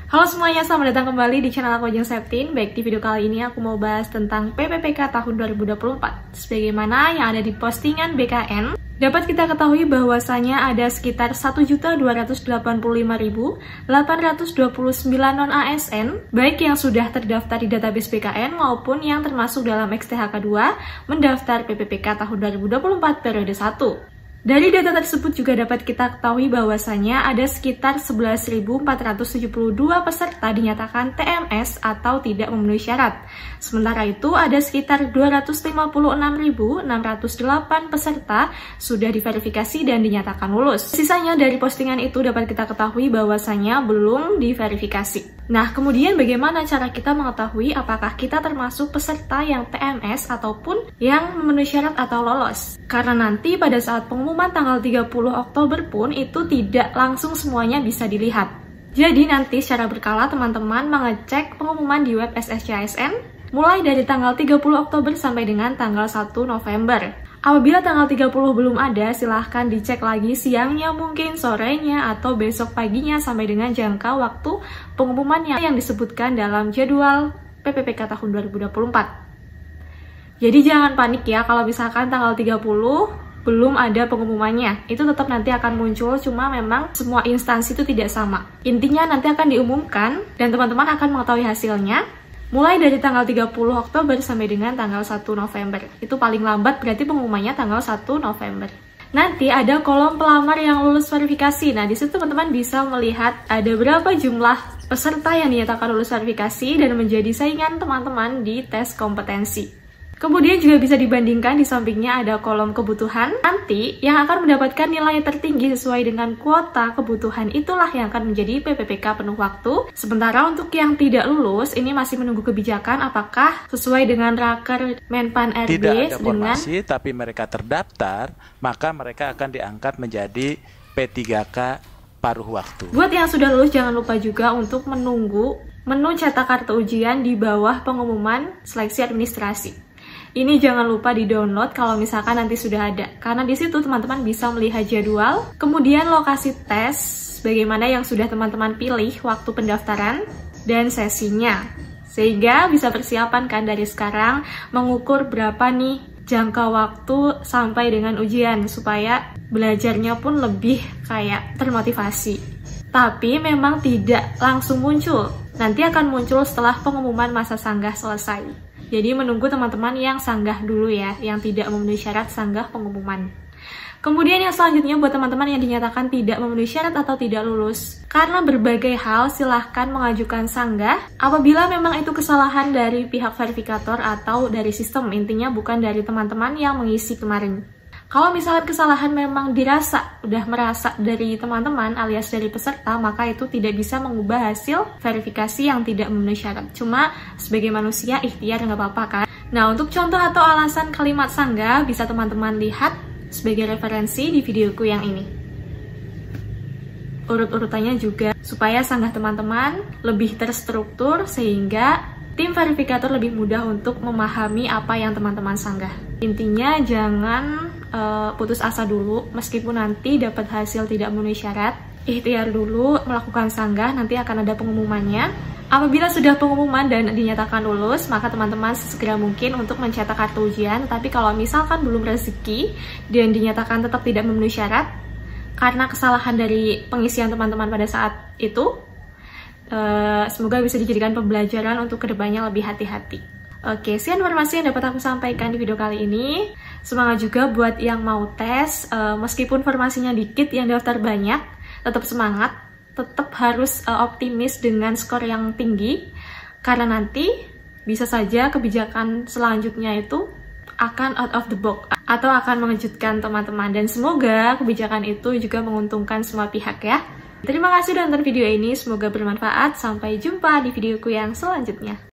Halo semuanya, selamat datang kembali di channel aku Ajeng Septin. Baik, di video kali ini aku mau bahas tentang PPPK tahun 2024. Sebagaimana yang ada di postingan BKN, dapat kita ketahui bahwasanya ada sekitar 1.285.829 non-ASN, baik yang sudah terdaftar di database BKN maupun yang termasuk dalam XTHK 2 mendaftar PPPK tahun 2024 periode 1. Dari data tersebut juga dapat kita ketahui bahwasanya ada sekitar 11.472 peserta dinyatakan TMS atau tidak memenuhi syarat. Sementara itu ada sekitar 256.608 peserta sudah diverifikasi dan dinyatakan lulus. Sisanya dari postingan itu dapat kita ketahui bahwasanya belum diverifikasi. Nah, kemudian bagaimana cara kita mengetahui apakah kita termasuk peserta yang TMS ataupun yang memenuhi syarat atau lolos? Karena nanti pada saat pengumuman tanggal 30 Oktober pun itu tidak langsung semuanya bisa dilihat. Jadi nanti secara berkala teman-teman mengecek pengumuman di web SSCASN mulai dari tanggal 30 Oktober sampai dengan tanggal 1 November. Apabila tanggal 30 belum ada, silahkan dicek lagi siangnya, mungkin sorenya, atau besok paginya sampai dengan jangka waktu pengumumannya yang disebutkan dalam jadwal PPPK tahun 2024. Jadi jangan panik ya kalau misalkan tanggal 30 belum ada pengumumannya. Itu tetap nanti akan muncul, cuma memang semua instansi itu tidak sama. Intinya nanti akan diumumkan dan teman-teman akan mengetahui hasilnya mulai dari tanggal 30 Oktober sampai dengan tanggal 1 November. Itu paling lambat berarti pengumumannya tanggal 1 November. Nanti ada kolom pelamar yang lulus verifikasi. Nah, di situ teman-teman bisa melihat ada berapa jumlah peserta yang dinyatakan lulus verifikasi dan menjadi saingan teman-teman di tes kompetensi. Kemudian juga bisa dibandingkan di sampingnya ada kolom kebutuhan. Nanti yang akan mendapatkan nilai tertinggi sesuai dengan kuota kebutuhan itulah yang akan menjadi PPPK penuh waktu. Sementara untuk yang tidak lulus, ini masih menunggu kebijakan apakah sesuai dengan Raker Menpan RB tidak ada formasi, tapi mereka terdaftar, maka mereka akan diangkat menjadi P3K paruh waktu. Buat yang sudah lulus, jangan lupa juga untuk menunggu menu cetak kartu ujian di bawah pengumuman seleksi administrasi. Ini jangan lupa di-download kalau misalkan nanti sudah ada. Karena di situ teman-teman bisa melihat jadwal, kemudian lokasi tes, bagaimana yang sudah teman-teman pilih waktu pendaftaran, dan sesinya. Sehingga bisa persiapan kan dari sekarang mengukur berapa nih jangka waktu sampai dengan ujian, supaya belajarnya pun lebih kayak termotivasi. Tapi memang tidak langsung muncul. Nanti akan muncul setelah pengumuman masa sanggah selesai. Jadi menunggu teman-teman yang sanggah dulu ya, yang tidak memenuhi syarat sanggah pengumuman. Kemudian yang selanjutnya buat teman-teman yang dinyatakan tidak memenuhi syarat atau tidak lulus. Karena berbagai hal silahkan mengajukan sanggah apabila memang itu kesalahan dari pihak verifikator atau dari sistem, intinya bukan dari teman-teman yang mengisi kemarin. Kalau misalkan kesalahan memang udah merasa dari teman-teman alias dari peserta, maka itu tidak bisa mengubah hasil verifikasi yang tidak memenuhi syarat. Cuma sebagai manusia ikhtiar nggak apa-apa kan. Nah, untuk contoh atau alasan kalimat sanggah bisa teman-teman lihat sebagai referensi di videoku yang ini. Urut-urutannya juga supaya sanggah teman-teman lebih terstruktur sehingga tim verifikator lebih mudah untuk memahami apa yang teman-teman sanggah. Intinya jangan putus asa dulu, meskipun nanti dapat hasil tidak memenuhi syarat. Ikhtiar dulu melakukan sanggah, nanti akan ada pengumumannya. Apabila sudah pengumuman dan dinyatakan lulus, maka teman-teman sesegera mungkin untuk mencetak kartu ujian. Tapi kalau misalkan belum rezeki dan dinyatakan tetap tidak memenuhi syarat, karena kesalahan dari pengisian teman-teman pada saat itu, semoga bisa dijadikan pembelajaran untuk kedepannya lebih hati-hati. Oke, sekian informasi yang dapat aku sampaikan di video kali ini. Semangat juga buat yang mau tes, meskipun formasinya dikit, yang daftar banyak, tetap semangat, tetap harus optimis dengan skor yang tinggi, karena nanti bisa saja kebijakan selanjutnya itu akan out of the box, atau akan mengejutkan teman-teman, dan semoga kebijakan itu juga menguntungkan semua pihak ya. Terima kasih sudah nonton video ini, semoga bermanfaat, sampai jumpa di videoku yang selanjutnya.